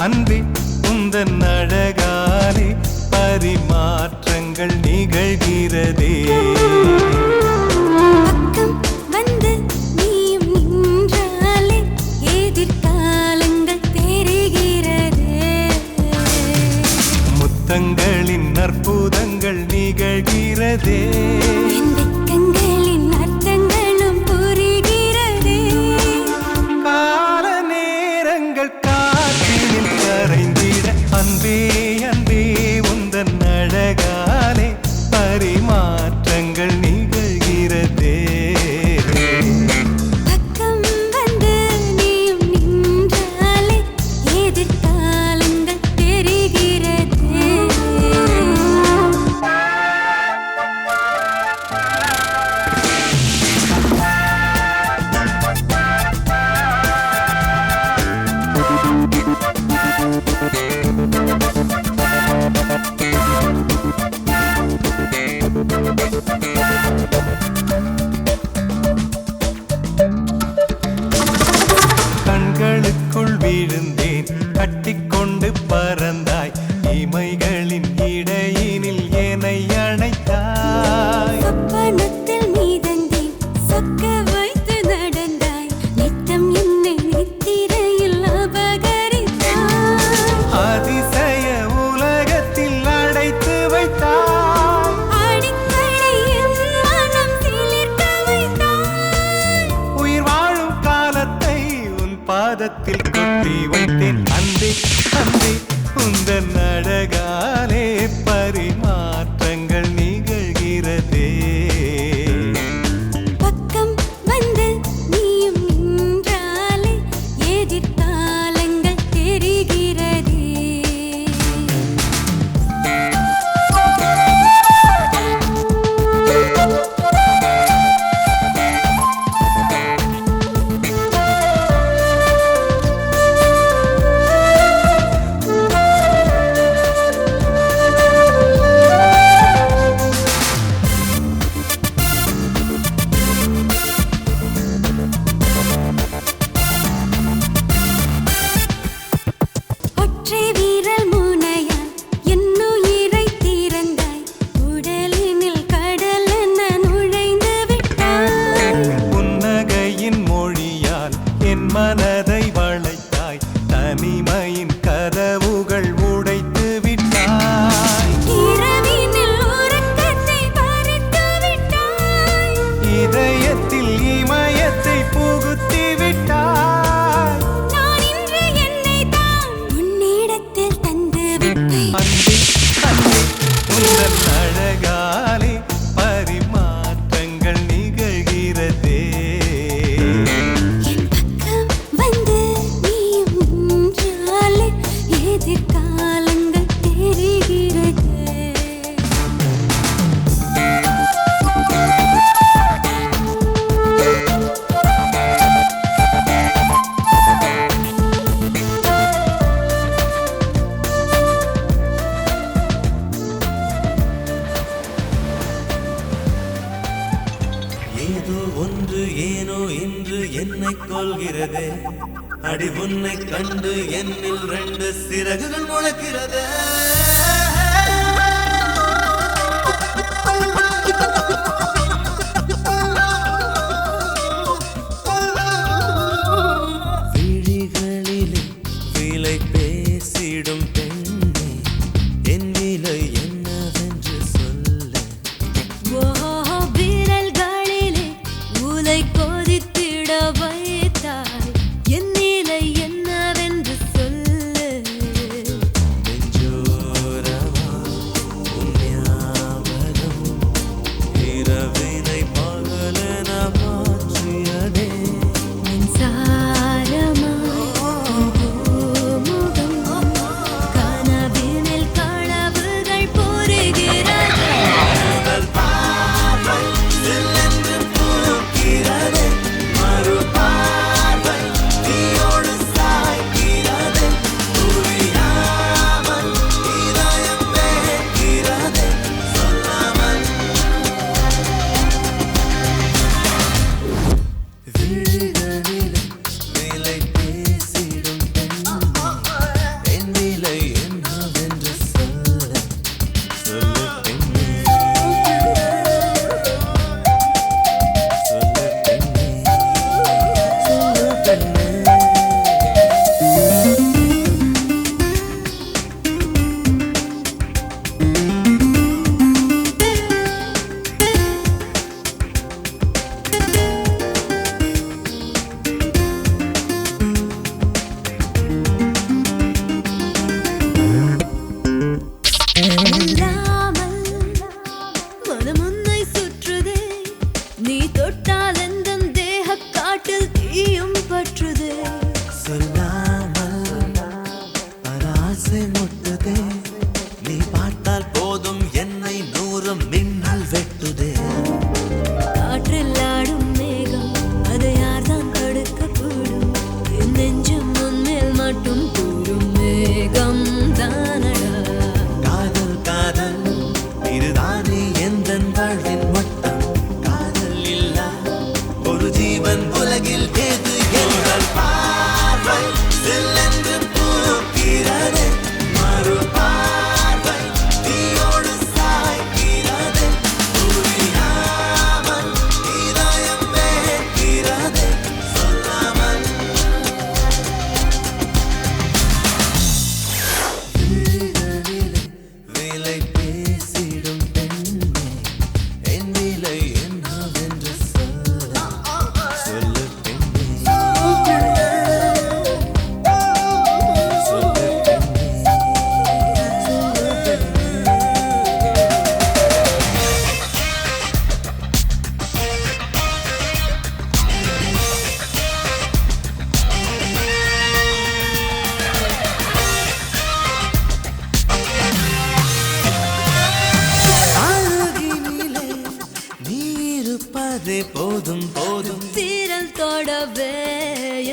அன்பே உந்தன் அழகாலே பரிமாற்றங்கள் நிகழ்கிறதே. பக்கம் வந்து நீயும் நின்றாலே எதிர்காலங்கள் தெரிகிறது. முத்தங்களின் அற்புதங்கள் நிகழ்கிறதே. வெட்கங்களின் அர்த்தங்களும் புரிகிறதே. கால நேரங்கள் காற்றினில் கரைந்திட அன்பே அன்பே உந்தன் அழகாலே பரிமாற்றங்கள் நிகழ்கிறதே. பக்கம் வந்து நீயும் நின்றாலே எதிர்காலங்கள் தெரிகிறது. கண்களுக்குள் விழுந்தேன் கட்டிக்கொண்டு பறந்தாய் இமைகளின் இடையினில் என்னை அணைத்தாய். சொப்பனத்தில் நீ தந்தேன் சொக்க வைத்து நடந்தாய். நித்தம் என்னை நித்திரையில் அபகரித்தாய். அதிசய உலகத்தில் அடைத்து வைத்தாய். அடிக்கடி என் மனம் சிலிர்க்க வைத்தாய். உயிர் வாழும் காலத்தை உன் பாதத்தில் கொட்டி வைத்தேன். அன்பே அன்பே உந்தன் அழகாலே பரிமாற்றங்கள் நிகழ்கிறதே. பக்கம் வந்து நீயும் நின்றாலே எதிர்காலங்கள் தெரிகிறதே. ஒற்றை வீரல் முனையால் என்னுயிரை திறந்தாய். உடலினில் கடலென நுழைந்து விட்டாய். புன்னகையின் மொழியால் என் மனதை வளைத்தாய். தனிமையின் கதவுகள் உடைத்து விட்டாய். இரவினில் உறக்கத்தை பறித்து விட்டாய். இதயத்தில் இமயத்தை புகுத்தி விட்டாய். நான் இன்று என்னைத்தான் உன்னிடத்தில் தந்து விட்டேன். அன்பே அன்பே உந்தன் அழகாலே பரிமாற்றங்கள் நிகழ்கிறதே. என் பக்கம் வந்து நீயும் நின்றாலே எதிர்காலங்கள் தெரிகிறது. ஏதோ ஒன்று ஏனோ என்று என்னை கொள்கிறதே. அடி உன்னை கண்டு என்னில் 2 சிறகுகள் முளைக்கிறதே. விழிகளிலே விலை பேசிடும் பெண்ணே, என் நிலை என்னவென்று சொல்ல. விரல்களிலே உலை கொதித்திட வைத்தாய். என் நிலை என்னவென்று சொல்லு. நெஞ்சோ இல்லாமல் மனம் உன்னை சுற்றுதே, நீ தொட்டால் எந்தன் தேக காட்டில் தீயும் பற்றுதே. சொல்லாமல் ஆசை முட்டுதே, நீ பார்த்தால் போதும் என்னை நூறும் மின்னல் வெட்டுதே. காற்றில் ஆடும் மேகம் அதை யார்தான் தடுக்கக்கூடும்? என் நெஞ்சம் உன்மேல் மட்டும் கூடும் மேகம் தானடா. காதல் காதல் இதுதானே எந்தன் வாழ்வின் மொத்தம். காதல் இல்லா ஒரு ஜீவன் உலகில் ஏது என்றால் பார்வை சில்லென்று பூக்கிறது, மறு பார்வை தீயோடு சாய்கிறது. புரியாமல் இதயம் வேகிறது, சொல்லாமல் வேலை பேசிடும் பெண்ணே, என் நிலை என்னவென்று சொல்லு சொல்லு பெண்ணே, சொல்லு பெண்ணே. அழகினிலே நீ இருப்பதே போதும் போதும். தீரல் தொடவே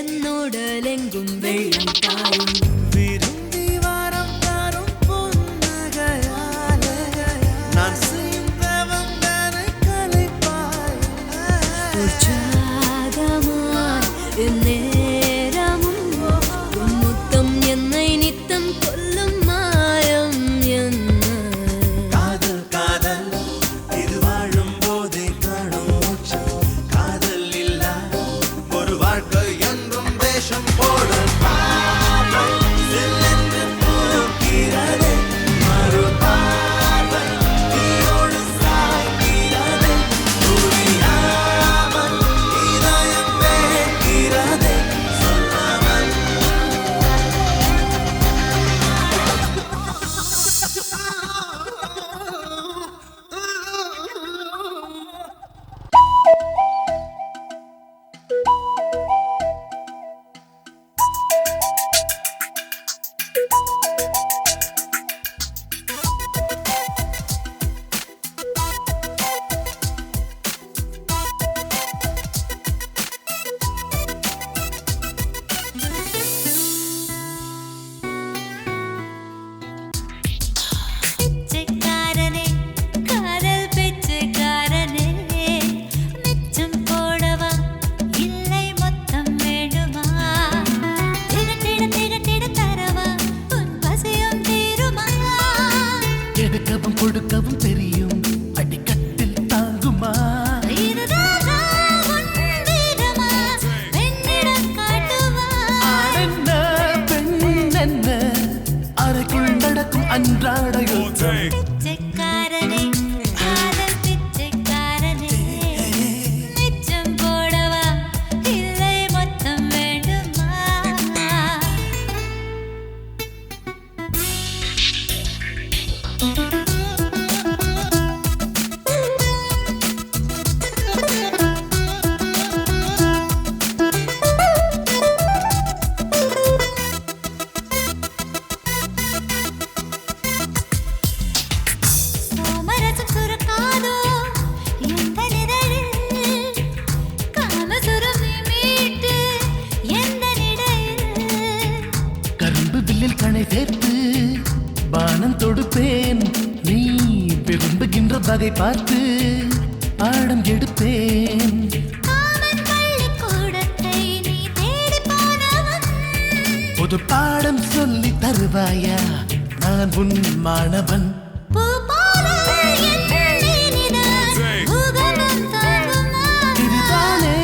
என்னுடல் எங்கும் வெள்ளம் பாயும். விரும்பி வாரம் தாரும் புன்னகையாலே நான் செய்யும் தவம் தானே கலைப்பாய். உற்சாகமாய் என் நேரமும் உன் முத்தம் என்னை நித்தம் கொல்லும் மாயம் என்ன. காதல் காதல் இது வாழும் போதே காணும் மோட்சம். காதல் இல்லா ஒரு வாழ்க்கை என்றும் வேஷம் போடல். பார்வை சில்லென்று பூக்கிறது, மறு பார்வை தீயோடு சாய்கிறது. புரியாமல் இதயம் வேகிறது, சொல்லாமல் பிச்சைக்காரனே காதல் பிச்சைக்காரனே, மிச்சம் போடவா இல்லை மொத்தம் வேண்டுமா? திரட்டிட திரட்டிட தரவா உன் பசியும் தீருமா? எடுக்கவும் கொடுக்கவும் தெரியும், அடிக்கட்டில் தாங்குமா? இதுதானா உன் வீரமா? பெண்ணிடம் காட்டுவா? ஆணென்ன பெண்ணென்ன அறைக்குள் நடக்கும் அன்றாட யுத்தம். பிச்சைக்காரனே காதல் பிச்சைக்காரனே, மிச்சம் போடவா இல்லை மொத்தம் வேண்டுமா? சோமரசம் சுரக்காதோ எந்த நிழலில், காமசுரம் நீ மீட்டு எந்த நிலையில். கரும்பு வில்லில் கணை சேர்த்து பானம் தொடுப்பேன், நீ விரும்புகின்ற வகை பார்த்து பாடம் எடுப்பேன். காமன் பள்ளிக்கூடத்தை நீ தேடி போனவன், புது பாடம் சொல்லி தருவாயா? நான் உன் மாணவன். பூ போல என் மேனிதான் பூகம்பம் தாங்குமா? இதுதானே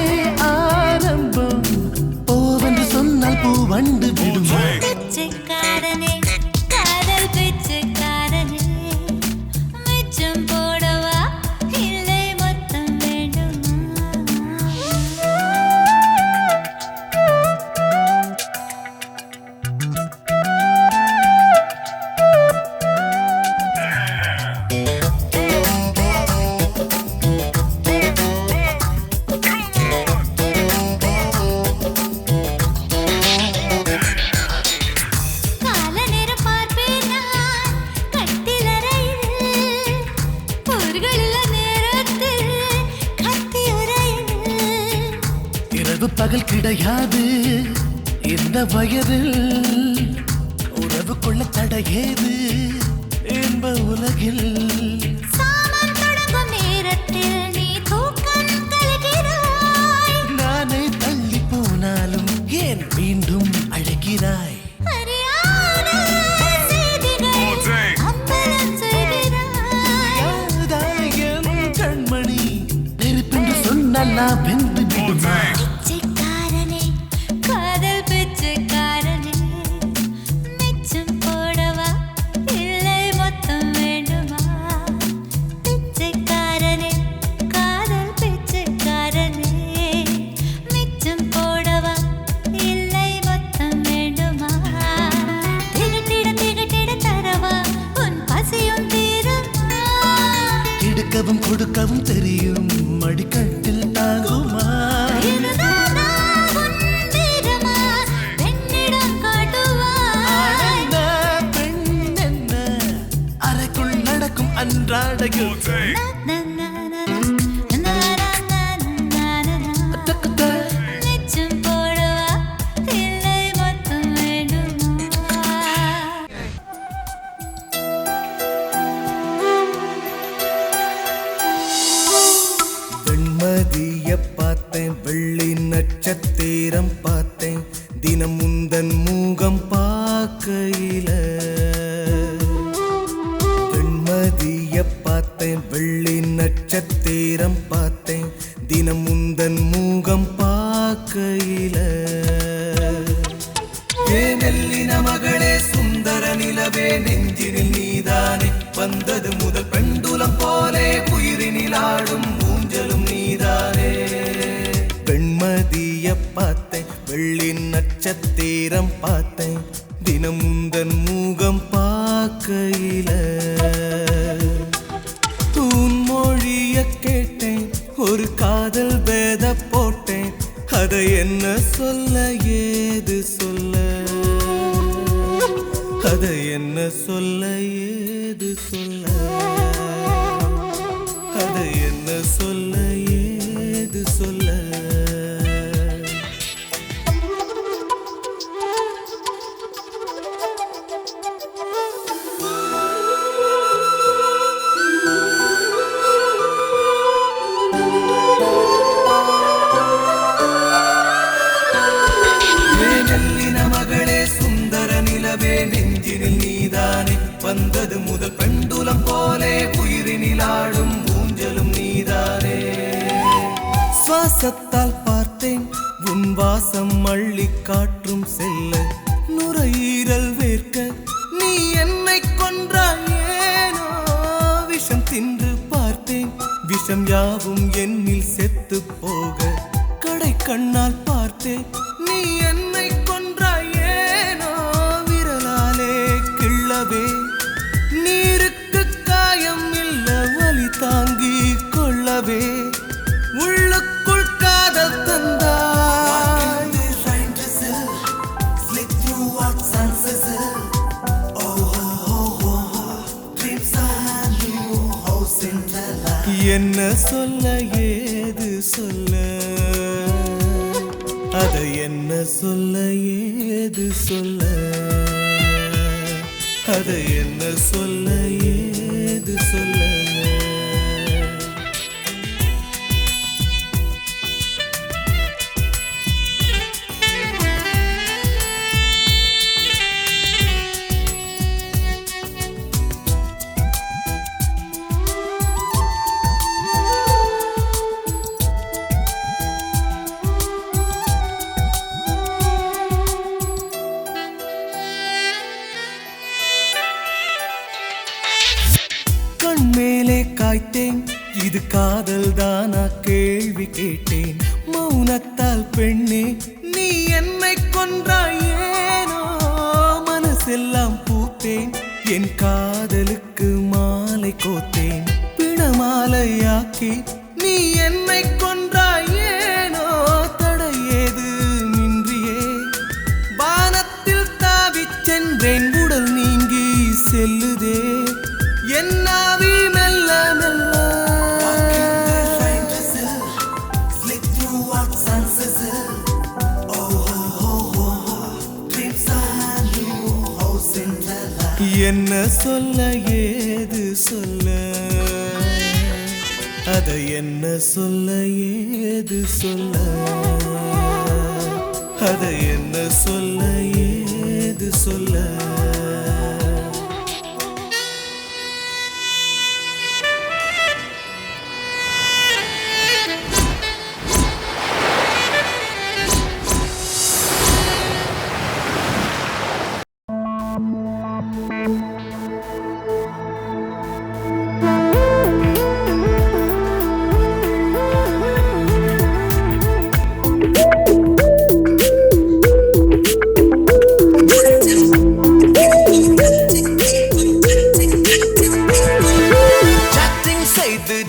ஆரம்பம், போவென்று சொன்னால் பூவண்டு விடுமா? பிச்சைக்காரனே காதல் பிச்சைக்காரனே, மிச்சம் போடவா இல்லை மொத்தம் வேண்டுமா? பகல் கிடையாது இந்த வயதில் உறவு கொள்ள தடையேது என்ப உலகில் சாமம் தொடங்கும் நேரத்தில் நீ தூக்கம் கலகிறாய் நானே தள்ளி போனாலும் ஏன் மீண்டும் அழைக்கிறாய் அறியாத செய்திகள் அம்பலம் செய்கிறாய் யாதாயம் கண்மணி நெருப்பென்று சொன்னால் நான் வெந்து விடுமா பிச்சைக்காரனே காதல் பிச்சைக்காரனே மிச்சம் போடவா இல்லை மொத்தம் வேண்டுமா பிச்சைக்காரனே காதல் பிச்சைக்காரனே மிச்சம் போடவா இல்லை மொத்தம் வேண்டுமா திகட்டிட தரவா உன் பசியும் தீருமா எடுக்கவும் கொடுக்கவும் தெரியும் மடிக்கட்டில் தாங்குமா இதுதானா உன் வீரமா பெண்ணிடம் காட்டுவாய் ஆனந்த பெண் என்ன அறைக்குள் நடக்கும் அன்றாட யோசனை. தக்குத்த மிச்சம் போடவா இல்லை மொத்தம் வேண்டுமா வெண்மதிய பார்த்தேன் வெள்ளி நட்சத்திரம் பார்த்தேன் தினம் முந்தன் மூகம் பார்க்கையில வெண்மதிய பார்த்தேன் வெள்ளி நட்சத்திரம் பார்த்தேன் தினம் முந்தன் மூகம் பார்க்கையில ஏனெல்லின மகளே சுந்தர நிலவே நெஞ்சினில் நீதானே வந்தது முதல் பெண்டுலம் போலே உயிரினில் ஆடும் ஊஞ்சலும் நீதானே பெண்மதிய பார்த்தேன் வெள்ளி நட்சத்திரம் பார்த்தேன் தினம் முந்தன் மூகம் பார்க்கையில உன் மொழிய கேட்டேன் ஒரு காதல் பேத போட்டேன் அதை என்ன சொல்ல ஏது சொல்ல அதை என்ன சொல்ல ஏது சொல்ல அதை என்ன சொல்ல ஏது சொல்ல ஏனெல்லின மகளே சுந்தர நிலவே நெஞ்சினில் நீதானே வந்தது முதல் பெண்டுலம் போலே உயிரினில் ஆடும் ஊஞ்சலும் நீதானே சுவாசத்தால் பார்த்தேன் உன் வாசம் அள்ளி காற்றும் செல்ல நுரையீரல் வேர்க்க நீ என்னை கொன்றாய் ஏனோ விஷம் தின்று பார்த்தேன் விஷம் யாவும் என்னில் செத்து போக கடை கண்ணால் பார்த்தேன் நீ என்னை கொன்றாய் ஏனோ விரலாலே கிள்ளவே நீருக்கு காயம் இல்ல வலி தாங்கி கொள்ளவே உள்ளுக்குள் காதல் தந்தாய் என்ன சொல்ல ஏது சொல்ல அதை என்ன சொல்ல ஏது சொல்ல அதை என்ன சொல்ல ஏது சொல்ல கண்மேலே காய்த்தேன் இது காதல் தானா கேள்வி கேட்டேன் மௌனத்தால் பெண்ணே நீ என்னை கொன்றாய் ஏனோ மனசெல்லாம் பூத்தேன் என் காதலுக்கு மாலை கோத்தேன் பிணமாலையாக்கி நீ என்னை கொன்றாய் ஏனோ தடையேது மின்றியே வானத்தில் தாவிச் சென்றேன் உடல் நீங்கி செல்லுதே என்னாவி மெல்ல மெல்ல என்ன சொல்ல ஏது சொல்ல அதை என்ன சொல்ல ஏது சொல்ல அதை என்ன சொல்ல ஏது சொல்ல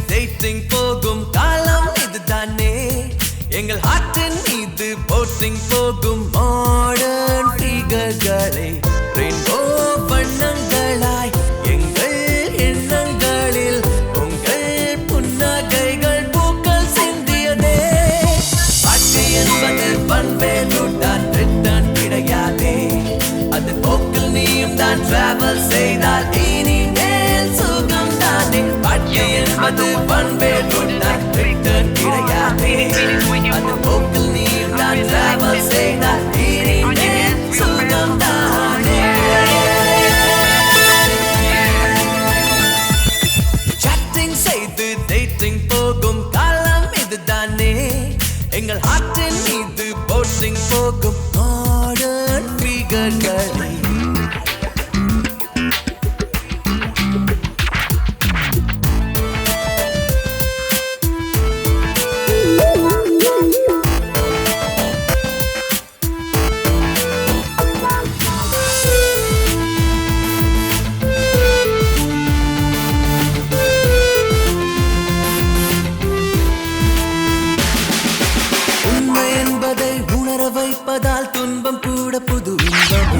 டேட்டிங் போகும் காலம் இதுதானே எங்கள் ஹார்ட்டின் மீது போட்டிங் போகும் மாடர்ன் ஃபிகர்களே ரெயின்போ வண்ணங்களாய் எங்கள் எண்ணங்களில் உங்கள் புன்னகைகள் பூக்கள் சிந்தியதே வாழ்க்கை என்பது பண்பே நூட்டான் ரிட்டர்ன் கிடையாதே அது போக்கில் நீயும் தான் டிராவல் செய்தால் இனி மேல் சுகம் தானே வாழ்க்கை என்பது பண்பே நூட்டான் ரிட்டர்ன் கிடையாதே அது போக்கில் நீயும் தான் டிராவல் செய்தால் இனி மேல் சுகம் தானே சாட்டிங் செய்து டேட்டிங் போகும் காலம் இதுதானே எங்கள் ஹார்ட்டின் மீது போட்டிங் போகும் மாடர்ன் ஃபிகர்களே வைப்பதால் துன்பம் கூட புது இன்பமே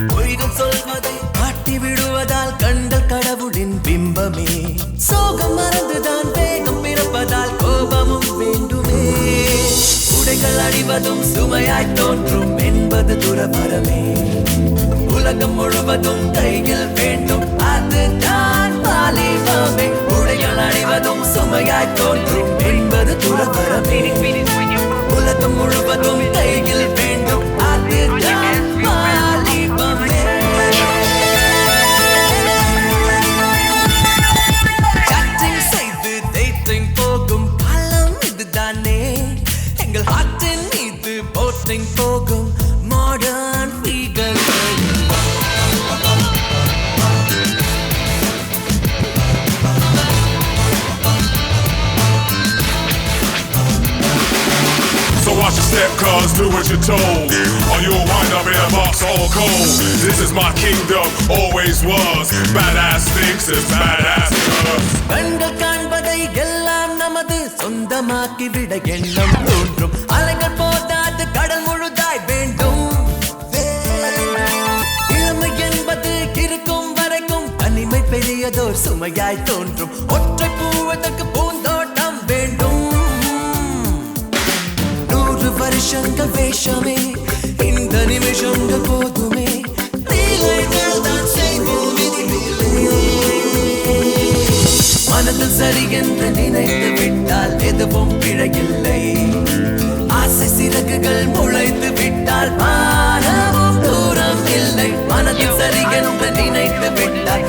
பொய்கள் சொல்வதை காட்டி விடுவதால் கண்ட கடவுளின் பிம்பமே சோகம் மறந்துதான் வேகம் பிறப்பதால் கோபமும் வேண்டுமே உடைகள் அணிவதும் சுமையாய் தோன்றும் என்பது துறவரமே உலகம் முழுவதும் கையில் வேண்டும் அதுதான் வாலிபமே உடைகள் அணிவதும் சுமையாய் தோன்றும் என்பது துறவரமே உலகம் முழுவதும் கையில் வேண்டும் அதுதான் வாலிபமே சாட்டிங் செய்து டேட்டிங் போகும் காலம் இதுதானே எங்கள் ஹார்ட்டின் மீது போட்டிங் போகும் modern ஃபிகர்கள் So watch your step, cuz do what you're told, or you'll wind up in a box all cold. This is my kingdom, always was. Badass thinks it's badass cuz. கண்கள் காண்பதை எல்லாம் நமது சொந்தமாக்கி விட எண்ணம் தோன்றும் அலைகள் போதாது கடல் முழுதாய் வேண்டும் இளமை என்பது இருக்கும் வரைக்கும் தனிமை பெரியதோர் சுமையாய் தோன்றும் ஒற்றை பூவதற்கு பூந்தோட்டம் வேண்டும் வருஷங்கள் வேஷமே இந்த நிமிஷங்கள் போதுமே நீலைகள் தான் செய்வோம் மனதில் சரி என்று நினைத்து விட்டால் எதுவும் பிழையில்லை ஆசை சிறகுகள் முளைத்து விட்டால் வானமும் தூரம் இல்லை மனதில் சரி என்று நினைத்து விட்டால்